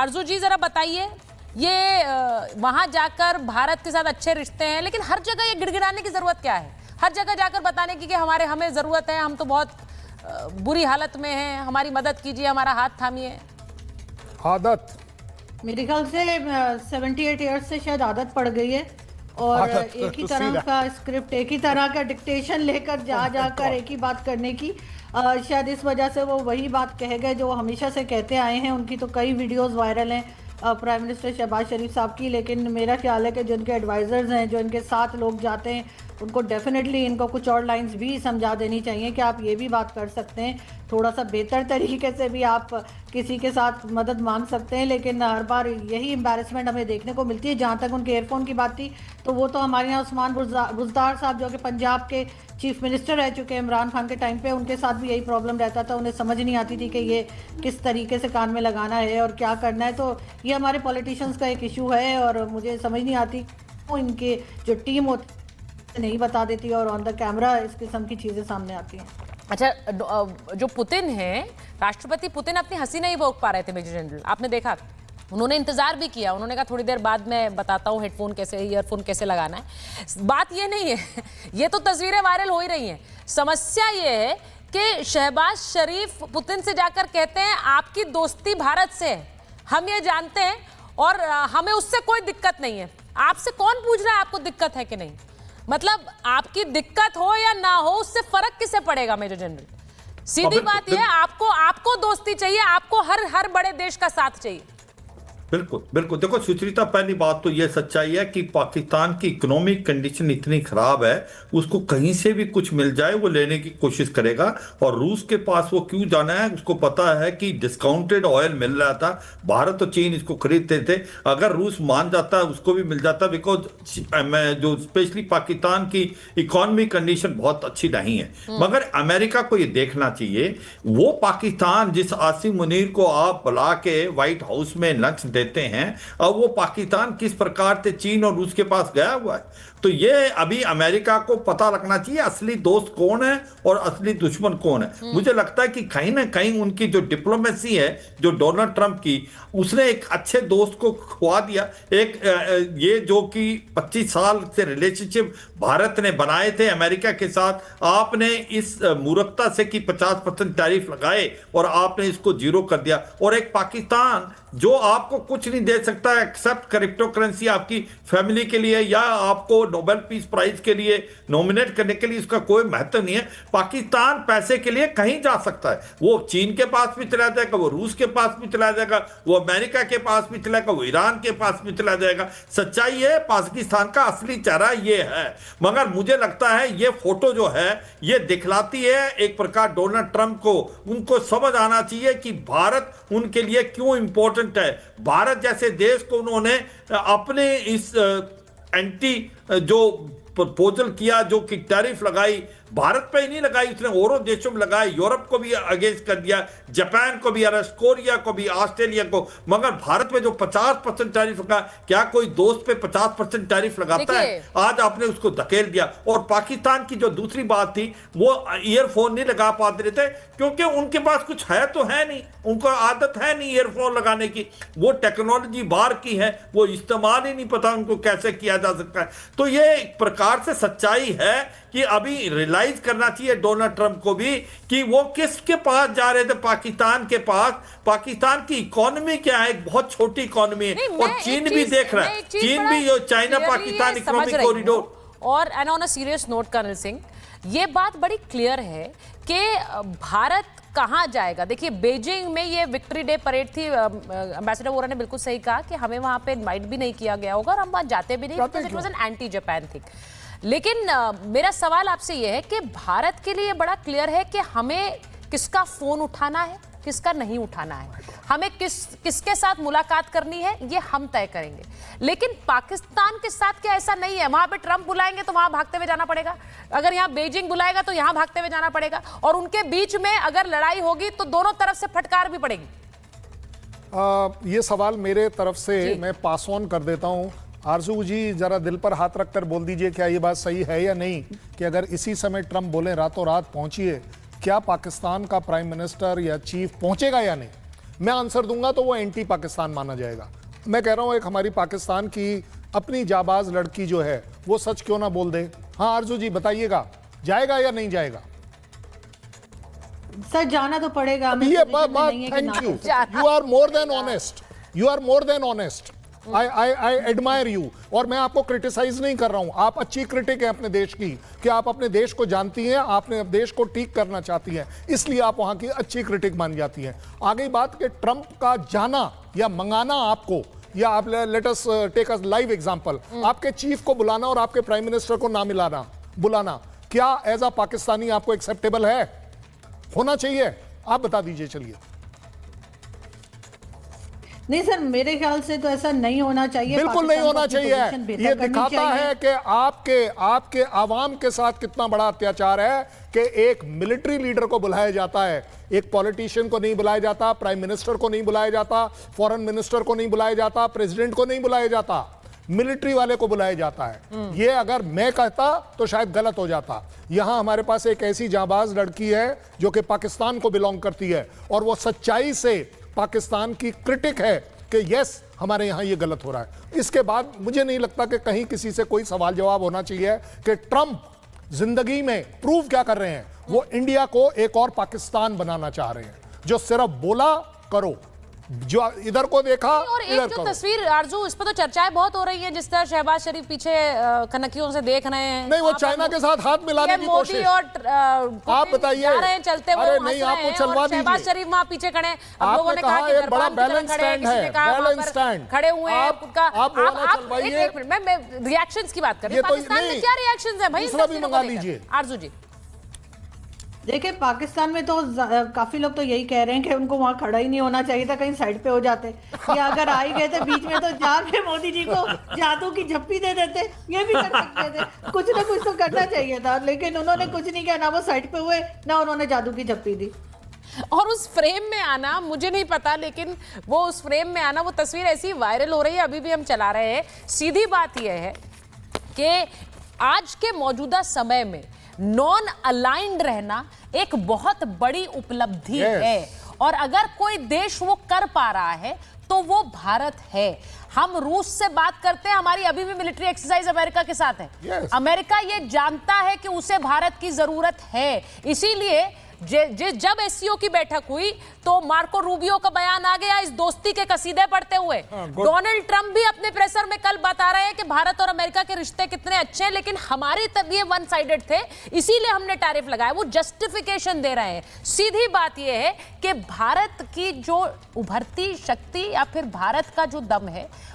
आरजू जी जरा बताइए, ये वहां जाकर भारत के साथ अच्छे रिश्ते हैं, लेकिन हर जगह ये गिड़गिड़ाने की जरूरत क्या है? हर जगह जाकर बताने की कि हमें जरूरत है, हम तो बहुत बुरी हालत में हैं, हमारी मदद कीजिए, हमारा हाथ थामिए। आदत मेरे ख्याल से 78 ईयर्स से शायद आदत पड़ गई है और एक ही तरह का स्क्रिप्ट, एक ही तरह का डिक्टेशन लेकर जाकर एक ही बात करने की, शायद इस वजह से वो वही बात कह गए जो हमेशा से कहते आए हैं। उनकी तो कई वीडियोस वायरल हैं प्राइम मिनिस्टर शहबाज शरीफ साहब की, लेकिन मेरा ख्याल है कि जो इनके एडवाइज़र्स हैं, जो इनके साथ लोग जाते हैं, उनको डेफिनेटली इनको कुछ और लाइंस भी समझा देनी चाहिए कि आप ये भी बात कर सकते हैं, थोड़ा सा बेहतर तरीके से भी आप किसी के साथ मदद मांग सकते हैं। लेकिन हर बार यही एम्बैरेसमेंट हमें देखने को मिलती है। जहाँ तक उनके एयरफोन की बात थी, तो वो तो हमारे यहाँ उस्मान बुज़दार साहब जो कि पंजाब के चीफ मिनिस्टर रह चुके हैं इमरान खान के टाइम पे, उनके साथ भी यही प्रॉब्लम रहता था। उन्हें समझ नहीं आती थी कि ये किस तरीके से कान में लगाना है और क्या करना है। तो ये हमारे पॉलिटिशियंस का एक इशू है और मुझे समझ नहीं आती वो इनके जो टीम होती नहीं बता देती और ऑन द कैमरा इस किस्म की चीज़ें सामने आती हैं। अच्छा, जो पुतिन हैं, राष्ट्रपति पुतिन अपनी हंसी नहीं रोक पा रहे थे मेजर जनरल, आपने देखा? उन्होंने इंतजार भी किया, उन्होंने कहा थोड़ी देर बाद मैं बताता हूँ हेडफोन कैसे, ईयरफोन कैसे लगाना है। बात ये नहीं है, ये तो तस्वीरें वायरल हो ही रही हैं। समस्या ये है कि शहबाज शरीफ पुतिन से जाकर कहते हैं आपकी दोस्ती भारत से है, हम ये जानते हैं और हमें उससे कोई दिक्कत नहीं है। आपसे कौन पूछ रहा है आपको दिक्कत है कि नहीं? मतलब आपकी दिक्कत हो या ना हो, उससे फर्क किसे पड़ेगा मेजर जनरल? सीधी बात यह है, आपको दोस्ती चाहिए, आपको हर बड़े देश का साथ चाहिए। बिल्कुल बिल्कुल। देखो सुचरिता, पहली बात तो यह सच्चाई है कि पाकिस्तान की इकोनॉमिक कंडीशन इतनी खराब है, उसको कहीं से भी कुछ मिल जाए वो लेने की कोशिश करेगा। और रूस के पास वो क्यों जाना है? उसको पता है कि डिस्काउंटेड ऑयल मिल रहा था, भारत और चीन इसको खरीदते थे। अगर रूस मान जाता है उसको भी मिल जाता, बिकॉज जो स्पेशली पाकिस्तान की इकोनॉमी कंडीशन बहुत अच्छी नहीं है। मगर अमेरिका को ये देखना चाहिए, वो पाकिस्तान जिस आसिम मुनीर को आप बुला के व्हाइट हाउस में लंच देते हैं, अब वो पाकिस्तान किस प्रकार से चीन और रूस के पास गया हुआ है। तो ये अभी अमेरिका को पता रखना चाहिए असली दोस्त कौन है और असली दुश्मन कौन है। मुझे लगता है कि कहीं ना कहीं उनकी जो डिप्लोमेसी है, जो डोनाल्ड ट्रंप की, उसने एक अच्छे दोस्त को खुआ दिया। एक ये जो कि 25 साल से रिलेशनशिप भारत ने बनाए थे अमेरिका के साथ, आपने इस मूर्खता से कि 50% टैरिफ लगाए और आपने इसको जीरो कर दिया। और एक पाकिस्तान जो आपको कुछ नहीं दे सकता एक्सेप्ट क्रिप्टो करेंसी आपकी फैमिली के लिए या आपको नोबेल पीस प्राइज के लिए नॉमिनेट करने के लिए, इसका कोई महत्व नहीं है। पाकिस्तान पैसे के लिए कहीं जा सकता है, वो चीन के पास भी चला जाएगा, वो रूस के पास भी चला जाएगा, वो अमेरिका के पास भी चला जाएगा, वो ईरान के पास भी चला जाएगा। सच्चाई है पाकिस्तान का असली चेहरा ये है। मगर मुझे लगता है ये फोटो जो है ये दिखलाती है एक प्रकार डोनाल्ड ट्रंप को। उनको समझ आना चाहिए कि भारत उनके लिए क्यों इंपॉर्टेंट है। भारत जैसे देश को उन्होंने अपने इस एंटी जो प्रपोजल किया, जो कि टैरिफ लगाई, भारत पे ही नहीं लगाई, उसने और देशों में लगाई, यूरोप को भी अगेंस्ट कर दिया, जापान को भी अरेस्ट, कोरिया को भी, ऑस्ट्रेलिया को। मगर भारत में जो 50% टैरिफ लगा, क्या कोई दोस्त पे 50% टैरिफ लगाता है? आज आपने उसको धकेल दिया। और पाकिस्तान की जो दूसरी बात थी, वो ईयरफोन नहीं लगा पाते थे क्योंकि उनके पास कुछ है तो है नहीं, उनको आदत है नहीं ईयरफोन लगाने की, वो टेक्नोलॉजी बाहर की है, वो इस्तेमाल ही नहीं पता उनको कैसे किया जा सकता है। तो ये एक प्रकार से सच्चाई है कि अभी रियलाइज करना चाहिए डोनाल्ड ट्रंप को भी कि वो किसके पास जा रहे थे। पाकिस्तान के पास, पाकिस्तान की इकोनॉमी क्या है, एक बहुत छोटी इकोनॉमी है और चीन भी देख रहा है, चीन भी, चाइना पाकिस्तान इकोनॉमिक कॉरिडोर। और and on a serious note colonel Singh, ये बात बड़ी क्लियर है कि भारत कहाँ जाएगा। देखिए बेजिंग में ये विक्ट्री डे परेड थी, एम्बेसडर वोरा ने बिल्कुल सही कहा कि हमें वहां पे इनवाइट भी नहीं किया गया होगा और हम वहां जाते भी नहीं, because it was an anti Japan thing. लेकिन मेरा सवाल आपसे ये है कि भारत के लिए बड़ा क्लियर है कि हमें किसका फोन उठाना है, किसका नहीं उठाना है, हमें किसके साथ मुलाकात करनी है, ये हम तय करेंगे। लेकिन पाकिस्तान के साथ क्या ऐसा नहीं है? वहां पे ट्रंप बुलाएंगे तो वहां भागते हुए जाना पड़ेगा, अगर यहाँ बेजिंग बुलाएगा तो यहाँ भागते हुए जाना पड़ेगा, और उनके बीच में अगर लड़ाई होगी तो दोनों तरफ से फटकार भी पड़ेगी। ये सवाल मेरे तरफ से मैं पास ऑन कर देता हूं। आरजू जी जरा दिल पर हाथ रखकर बोल दीजिए, क्या ये बात सही है या नहीं कि अगर इसी समय ट्रंप बोले रातों रात पहुंचिए, क्या पाकिस्तान का प्राइम मिनिस्टर या चीफ पहुंचेगा या नहीं? मैं आंसर दूंगा तो वो एंटी पाकिस्तान माना जाएगा। मैं कह रहा हूं एक हमारी पाकिस्तान की अपनी जाबाज लड़की जो है वो सच क्यों ना बोल दे। हाँ आरजू जी बताइएगा, जाएगा या नहीं जाएगा? सर जाना तो पड़ेगा। ये बात, thank you, you are more than honest, you are more than honest, I admire you. और मैं आपको क्रिटिसाइज नहीं कर रहा हूं, आप अच्छी क्रिटिक हैं अपने देश की, कि आप अपने देश को जानती हैं, आपने अपने देश को ठीक करना चाहती हैं, इसलिए आप वहां की अच्छी क्रिटिक मान जाती हैं। आ गई बात कि ट्रंप का जाना या मंगाना आपको, या आप let us take a live example, आपके चीफ को बुलाना और आपके प्राइम मिनिस्टर को ना मिलाना बुलाना, क्या एज अ पाकिस्तानी आपको एक्सेप्टेबल है? होना चाहिए? आप बता दीजिए। चलिए। नहीं सर, मेरे ख्याल से तो ऐसा नहीं होना चाहिए, बिल्कुल नहीं होना चाहिए। ये दिखाता है कि आपके आवाम के साथ कितना बड़ा अत्याचार है कि एक मिलिट्री लीडर को बुलाया जाता है, एक पॉलिटिशियन को नहीं बुलाया जाता, प्राइम मिनिस्टर को नहीं बुलाया जाता, फॉरेन मिनिस्टर को नहीं बुलाया जाता, प्रेसिडेंट को नहीं बुलाया जाता, मिलिट्री वाले को बुलाया जाता है। ये अगर मैं कहता तो शायद गलत हो जाता। यहां हमारे पास एक ऐसी जाबाज लड़की है जो कि पाकिस्तान को बिलोंग करती है और वो सच्चाई से पाकिस्तान की क्रिटिक है कि यस हमारे यहां ये गलत हो रहा है। इसके बाद मुझे नहीं लगता कि कहीं किसी से कोई सवाल जवाब होना चाहिए कि ट्रंप जिंदगी में प्रूव क्या कर रहे हैं। वो इंडिया को एक और पाकिस्तान बनाना चाह रहे हैं, जो सिर्फ बोला करो, जो इधर को देखा और एक जो तस्वीर आरजू, इस पर तो चर्चाएं बहुत हो रही है, जिस तरह शहबाज शरीफ पीछे कनखियों से देख रहे हैं। नहीं, वो चाइना के साथ हाथ मिलाने की कोशिश। मोदी और आप बताइए, जा रहे हैं चलते हुए, अरे नहीं, आप वो चलवा दीजिए। शहबाज शरीफ वहां पीछे खड़े हैं। अब लोगों ने कहा कि एक बड़ा बैलेंस स्टैंड है, बैलेंस स्टैंड खड़े हुए हैं। आप एक मिनट, मैं रिएक्शंस की बात कर रही हूं। पाकिस्तान में क्या रिएक्शंस है भाई? दूसरा भी मंगा लीजिए आरजू जी। देखिए पाकिस्तान में तो काफी लोग तो यही कह रहे हैं कि उनको वहां खड़ा ही नहीं होना चाहिए था, कहीं साइड पे हो जाते, या अगर आ ही गए थे बीच में तो जाके मोदी जी को जादू की झप्पी दे देते, ये भी कर सकते थे। कुछ ना कुछ तो करना चाहिए था, लेकिन उन्होंने कुछ नहीं किया, ना वो साइड पे हुए ना उन्होंने जादू की झप्पी दी। और उस फ्रेम में आना, मुझे नहीं पता, लेकिन वो उस फ्रेम में आना, वो तस्वीर ऐसी वायरल हो रही है, अभी भी हम चला रहे हैं। सीधी बात यह है कि आज के मौजूदा समय में नॉन अलाइंड रहना एक बहुत बड़ी उपलब्धि है, और अगर कोई देश वो कर पा रहा है तो वो भारत है। हम रूस से बात करते हैं, हमारी अभी भी मिलिट्री एक्सरसाइज अमेरिका के साथ है। अमेरिका ये जानता है कि उसे भारत की जरूरत है, इसीलिए जब एससीओ की बैठक हुई तो मार्को रूबियो का बयान आ गया इस दोस्ती के कसीदे पढ़ते हुए। डोनाल्ड ट्रंप भी अपने प्रेसर में कल बता रहे हैं कि भारत और अमेरिका के रिश्ते कितने अच्छे हैं, लेकिन हमारे तब ये वन साइडेड थे, इसीलिए हमने टैरिफ लगाया। वो जस्टिफिकेशन दे रहे हैं। सीधी बात यह है कि भारत की जो उभरती शक्ति या फिर भारत का जो दम है